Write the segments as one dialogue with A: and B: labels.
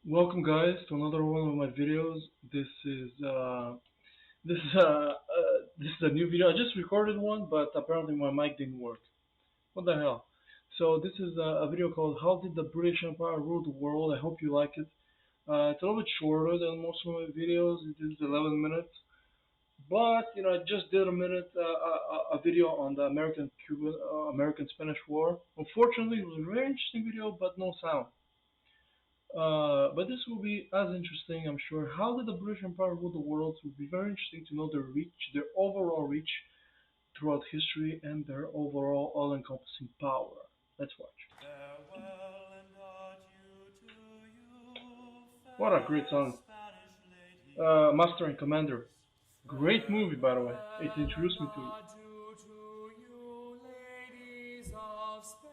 A: Welcome, guys, to another one of my videos. This is a new video. I just recorded one, but apparently my mic didn't work. What the hell? So this is a video called "How Did the British Empire Rule the World?" I hope you like it. It's a little bit shorter than most of my videos. It is 11 minutes, but I just did a video on the American Spanish War. Unfortunately, it was a very interesting video, but no sound. But this will be as interesting, I'm sure. How did the British Empire rule the world? It will be very interesting to know their reach, their overall reach throughout history, and their overall all-encompassing power. Let's watch.
B: Farewell and adieu to you,
A: What a great
B: fair
A: song.
B: Spanish
A: Master and Commander.
B: ladies.
A: Great movie, by the way. It
B: Farewell and
A: introduced me to it.
B: adieu to you, ladies of Spain.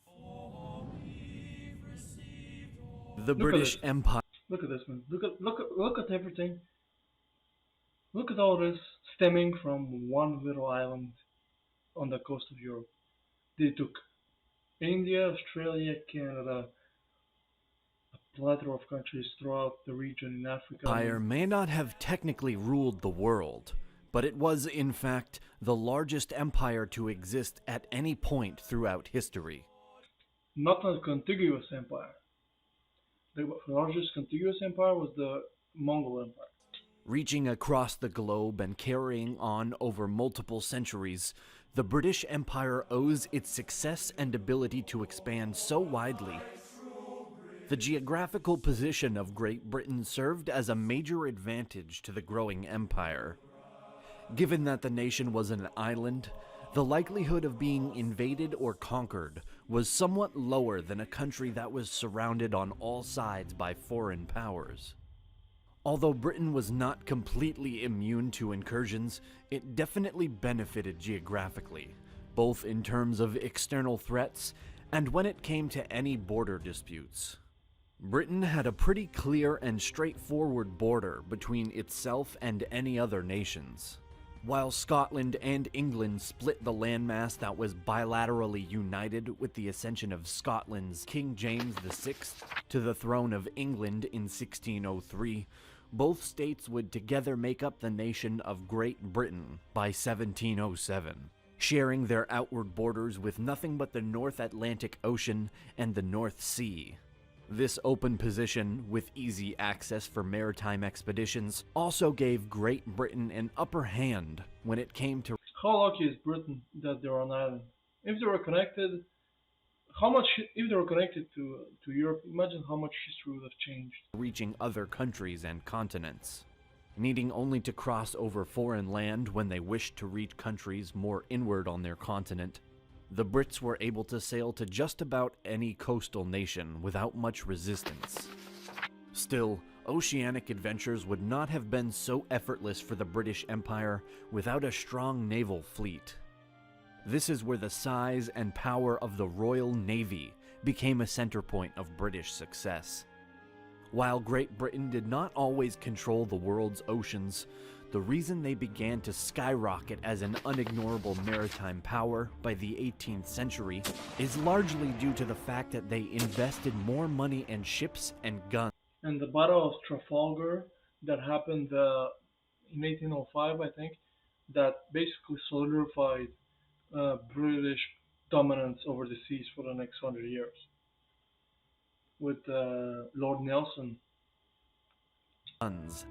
B: For we've received
C: The
A: Look at
C: British
A: this.
C: Empire
A: Look at this, man. Look at everything. Look at all this stemming from one little island on the coast of Europe. They took India, Australia, Canada, a plethora of countries throughout the region in Africa. I mean,
C: may not have technically ruled the world, but it was in fact the largest empire to exist at any point throughout history.
A: not a contiguous empire. The largest contiguous empire was the Mongol Empire.
C: Reaching across the globe and carrying on over multiple centuries, the British Empire owes its success and ability to expand so widely. The geographical position of Great Britain served as a major advantage to the growing empire. Given that the nation was an island, the likelihood of being invaded or conquered was somewhat lower than a country that was surrounded on all sides by foreign powers. Although Britain was not completely immune to incursions, it definitely benefited geographically, both in terms of external threats and when it came to any border disputes. Britain had a pretty clear and straightforward border between itself and any other nations. While Scotland and England split the landmass that was bilaterally united with the ascension of Scotland's King James VI to the throne of England in 1603, both states would together make up the nation of Great Britain by 1707, sharing their outward borders with nothing but the North Atlantic Ocean and the North Sea. This open position, with easy access for maritime expeditions, also gave Great Britain an upper hand when it came to
A: How lucky is Britain that they're an island? If they were connected, how much? If they were connected to Europe, imagine how much history would have changed.
C: reaching other countries and continents. Needing only to cross over foreign land when they wished to reach countries more inward on their continent, the Brits were able to sail to just about any coastal nation without much resistance. Still, oceanic adventures would not have been so effortless for the British Empire without a strong naval fleet. This is where the size and power of the Royal Navy became a center point of British success. While Great Britain did not always control the world's oceans, the reason they began to skyrocket as an unignorable maritime power by the 18th century is largely due to the fact that they invested more money in ships and guns.
A: And the Battle of Trafalgar that happened in 1805, I think, that basically solidified British dominance over the seas for the next 100 years. With Lord Nelson.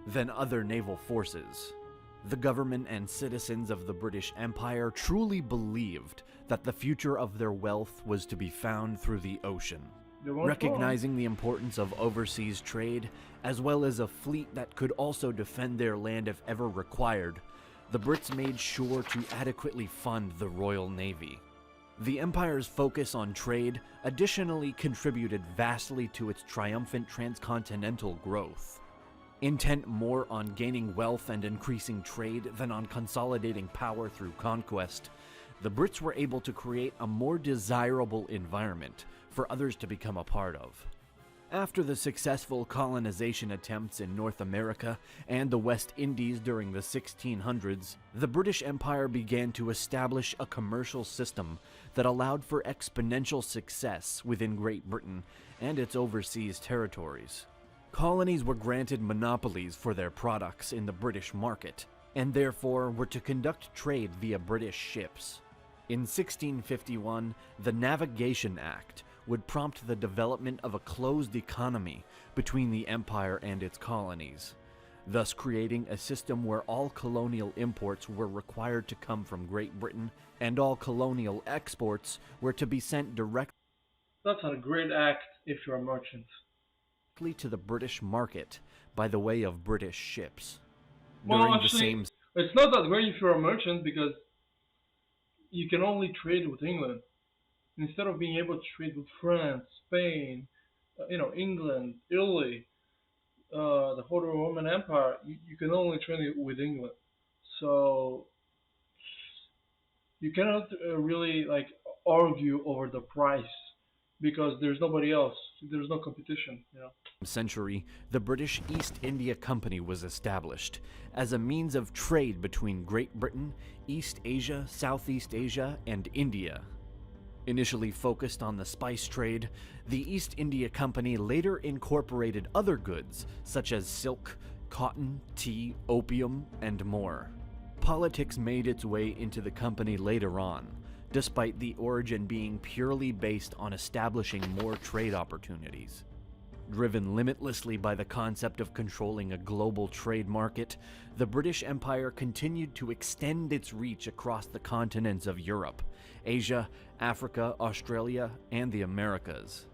C: Than other naval forces. The government and citizens of the British Empire truly believed that the future of their wealth was to be found through the ocean.
A: They weren't wrong.
C: Recognizing the importance of overseas trade, as well as a fleet that could also defend their land if ever required, the Brits made sure to adequately fund the Royal Navy. The Empire's focus on trade additionally contributed vastly to its triumphant transcontinental growth. Intent more on gaining wealth and increasing trade than on consolidating power through conquest, the Brits were able to create a more desirable environment for others to become a part of. After the successful colonization attempts in North America and the West Indies during the 1600s, the British Empire began to establish a commercial system that allowed for exponential success within Great Britain and its overseas territories. Colonies were granted monopolies for their products in the British market, and therefore were to conduct trade via British ships. In 1651, the Navigation Act would prompt the development of a closed economy between the empire and its colonies, thus creating a system where all colonial imports were required to come from Great Britain and all colonial exports were to be sent directly
A: That's a great act if you're a merchant.
C: to the British market by the way of British ships.
A: Well,
C: During the
A: actually,
C: same
A: it's not that great if you're a merchant because you can only trade with England. Instead of being able to trade with France, Spain, England, Italy, the whole Roman Empire, you can only trade with England. So you cannot really like argue over the price because there's nobody else. There's no competition.
C: century, the British East India Company was established as a means of trade between Great Britain, East Asia, Southeast Asia, and India. Initially focused on the spice trade, the East India Company later incorporated other goods such as silk, cotton, tea, opium, and more. Politics made its way into the company later on, despite the origin being purely based on establishing more trade opportunities. Driven limitlessly by the concept of controlling a global trade market, the British Empire continued to extend its reach across the continents of Europe, Asia, Africa, Australia, and the Americas.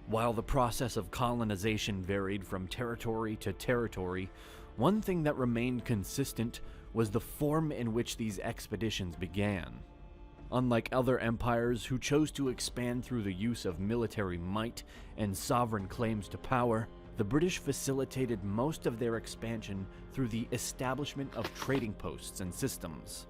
C: While the process of colonization varied from territory to territory, one thing that remained consistent was the form in which these expeditions began. Unlike other empires who chose to expand through the use of military might and sovereign claims to power, the British facilitated most of their expansion through the establishment of trading posts and systems.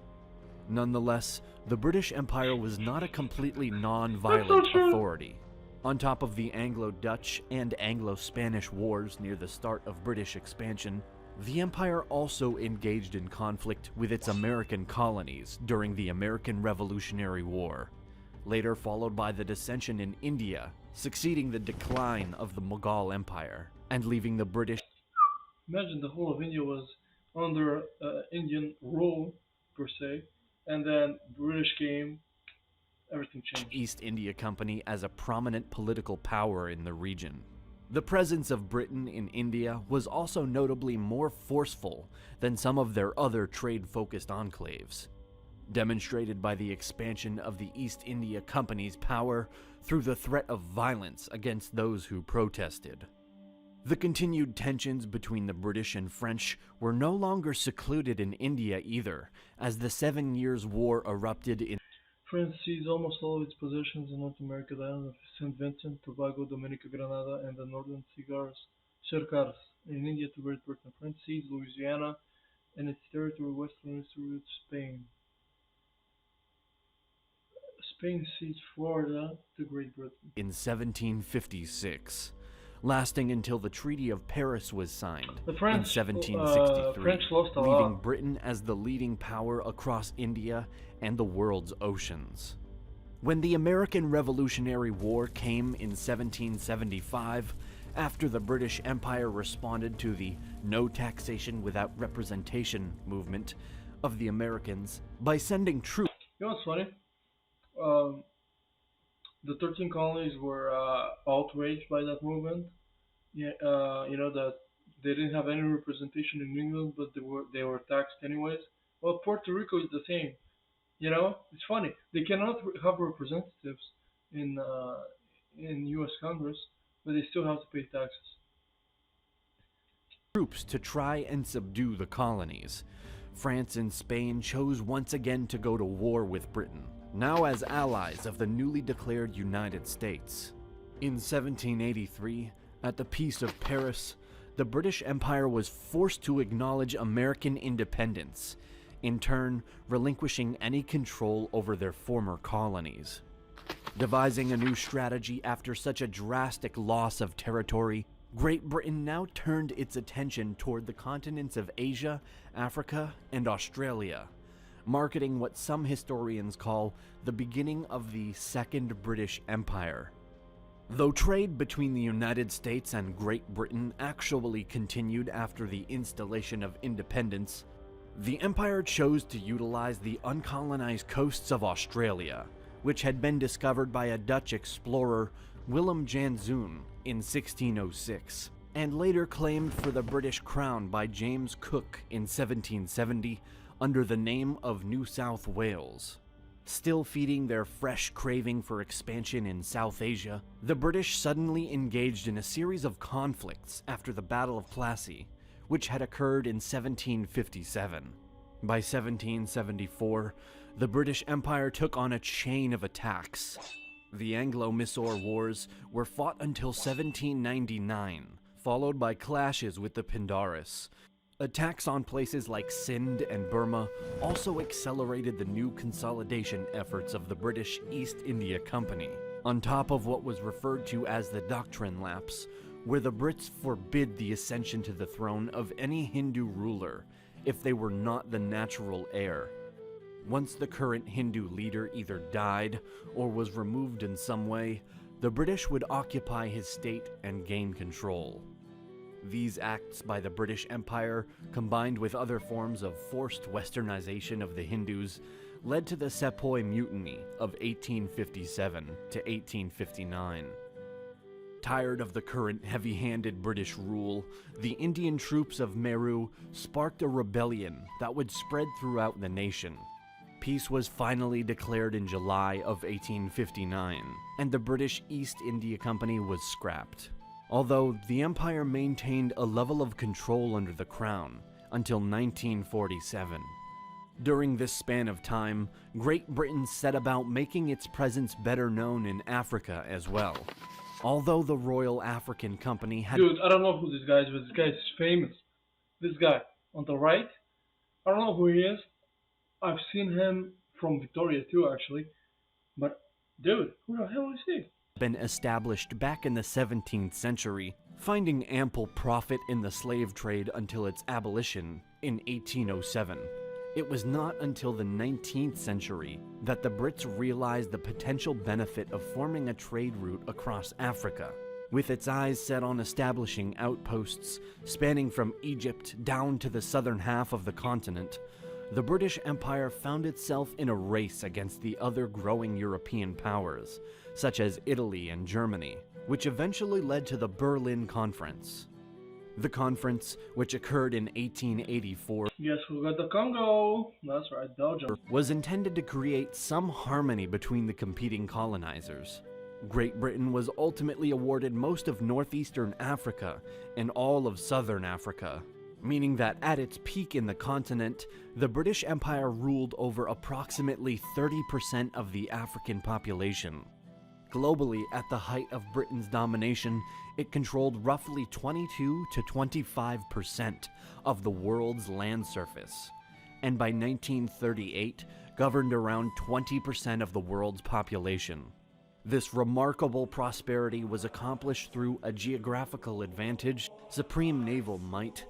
C: Nonetheless, the British Empire was not a completely non-violent authority. On top of the Anglo-Dutch and Anglo-Spanish wars near the start of British expansion, the empire also engaged in conflict with its American colonies during the American Revolutionary War, later followed by the dissension in India, succeeding the decline of the Mughal Empire, and leaving the British.
A: Imagine the whole of India was under Indian rule, per se, and then British came, everything changed.
C: East India Company as a prominent political power in the region. The presence of Britain in India was also notably more forceful than some of their other trade-focused enclaves, demonstrated by the expansion of the East India Company's power through the threat of violence against those who protested. The continued tensions between the British and French were no longer secluded in India either, as the 7 Years' War erupted in
A: France seized almost all of its possessions in North America, the islands of St. Vincent, Tobago, Dominica, Grenada, and the northern Seychelles. In India to Great Britain, France seized Louisiana and its territory western to Spain. Spain seized Florida to Great Britain.
C: in 1756, lasting until the Treaty of Paris was signed
A: The French,
C: in 1763,
A: French lost a
C: leaving
A: lot.
C: Britain as the leading power across India and the world's oceans. When the American Revolutionary War came in 1775, after the British Empire responded to the No Taxation Without Representation movement of the Americans by sending troops.
A: You know what's funny? The 13 colonies were outraged by that movement. Yeah, that they didn't have any representation in England, but they were taxed anyways. Well, Puerto Rico is the same. It's funny. They cannot have representatives in U.S. Congress, but they still have to pay taxes.
C: Troops to try and subdue the colonies. France and Spain chose once again to go to war with Britain, now as allies of the newly declared United States. In 1783, at the Peace of Paris, the British Empire was forced to acknowledge American independence, in turn relinquishing any control over their former colonies. Devising a new strategy after such a drastic loss of territory, Great Britain now turned its attention toward the continents of Asia, Africa, and Australia, marking what some historians call the beginning of the Second British Empire. Though trade between the United States and Great Britain actually continued after the installation of independence, the empire chose to utilize the uncolonized coasts of Australia, which had been discovered by a Dutch explorer, Willem Janszoon, in 1606, and later claimed for the British Crown by James Cook in 1770 under the name of New South Wales. Still feeding their fresh craving for expansion in South Asia, the British suddenly engaged in a series of conflicts after the Battle of Plassey, which had occurred in 1757. By 1774, the British Empire took on a chain of attacks. The Anglo-Mysore Wars were fought until 1799, followed by clashes with the Pindaris. Attacks on places like Sindh and Burma also accelerated the new consolidation efforts of the British East India Company, on top of what was referred to as the Doctrine Lapse, where the Brits forbid the ascension to the throne of any Hindu ruler if they were not the natural heir. Once the current Hindu leader either died or was removed in some way, the British would occupy his state and gain control. These acts by the British Empire, combined with other forms of forced westernization of the Hindus, led to the Sepoy Mutiny of 1857 to 1859. Tired of the current heavy-handed British rule, the Indian troops of Meru sparked a rebellion that would spread throughout the nation. Peace was finally declared in July of 1859, and the British East India Company was scrapped. Although the empire maintained a level of control under the crown until 1947. During this span of time, Great Britain set about making its presence better known in Africa as well. Although the Royal African Company had...
A: Dude, I don't know who this guy is, but this guy is famous. This guy on the right, I don't know who he is. I've seen him from Victoria too, actually. But, dude, who the hell is he?
C: Been established back in the 17th century, finding ample profit in the slave trade until its abolition in 1807. It was not until the 19th century that the Brits realized the potential benefit of forming a trade route across Africa, with its eyes set on establishing outposts spanning from Egypt down to the southern half of the continent. The British Empire found itself in a race against the other growing European powers, such as Italy and Germany, which eventually led to the Berlin Conference. The conference, which occurred in 1884,
A: Guess who got the Congo? That's right, Belgium.
C: was intended to create some harmony between the competing colonizers. Great Britain was ultimately awarded most of northeastern Africa and all of southern Africa, meaning that at its peak in the continent, the British Empire ruled over approximately 30% of the African population. Globally, at the height of Britain's domination, it controlled roughly 22 to 25% of the world's land surface, and by 1938, governed around 20% of the world's population. This remarkable prosperity was accomplished through a geographical advantage, supreme naval might,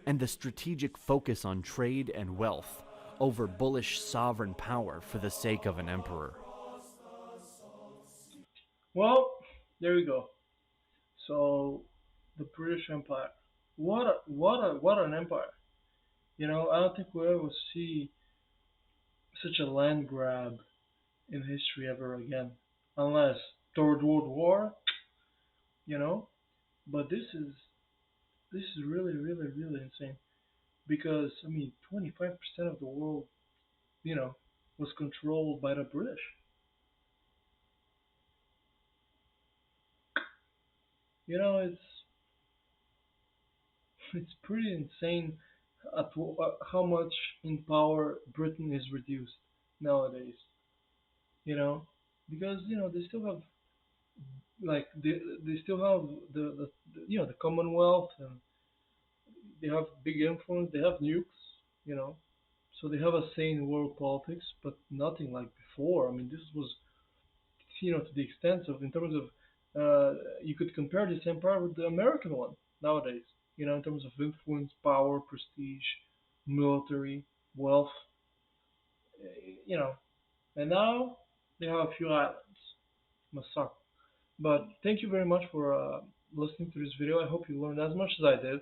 C: and the strategic focus on trade and wealth over bullish sovereign power for the sake of an emperor.
A: Well, there you go. So, the British Empire. What an empire. You know, I don't think we'll ever see such a land grab in history ever again. Unless Third World War, you know. But this is really, really, really insane. Because, I mean, 25% of the world, you know, was controlled by the British. You know, it's pretty insane how much in power Britain is reduced nowadays. You know, because they still have like they still have the Commonwealth, and they have big influence. They have nukes. You know, so they have a say in world politics, but nothing like before. I mean, this was to the extent of in terms of you could compare this empire with the American one nowadays. In terms of influence, power, prestige, military, wealth. You know, and now they have a few islands. Must suck. But thank you very much for listening to this video. I hope you learned as much as I did.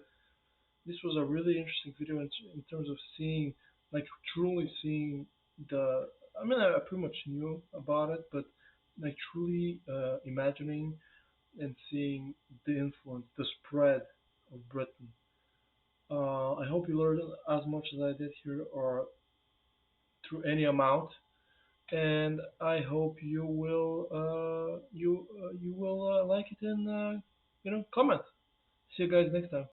A: This was a really interesting video in terms of seeing, like, truly seeing the. I mean, I pretty much knew about it, but like truly imagining and seeing the influence, the spread of Britain. I hope you learned as much as I did here, or through any amount, and I hope you will like it and comment. See you guys next time.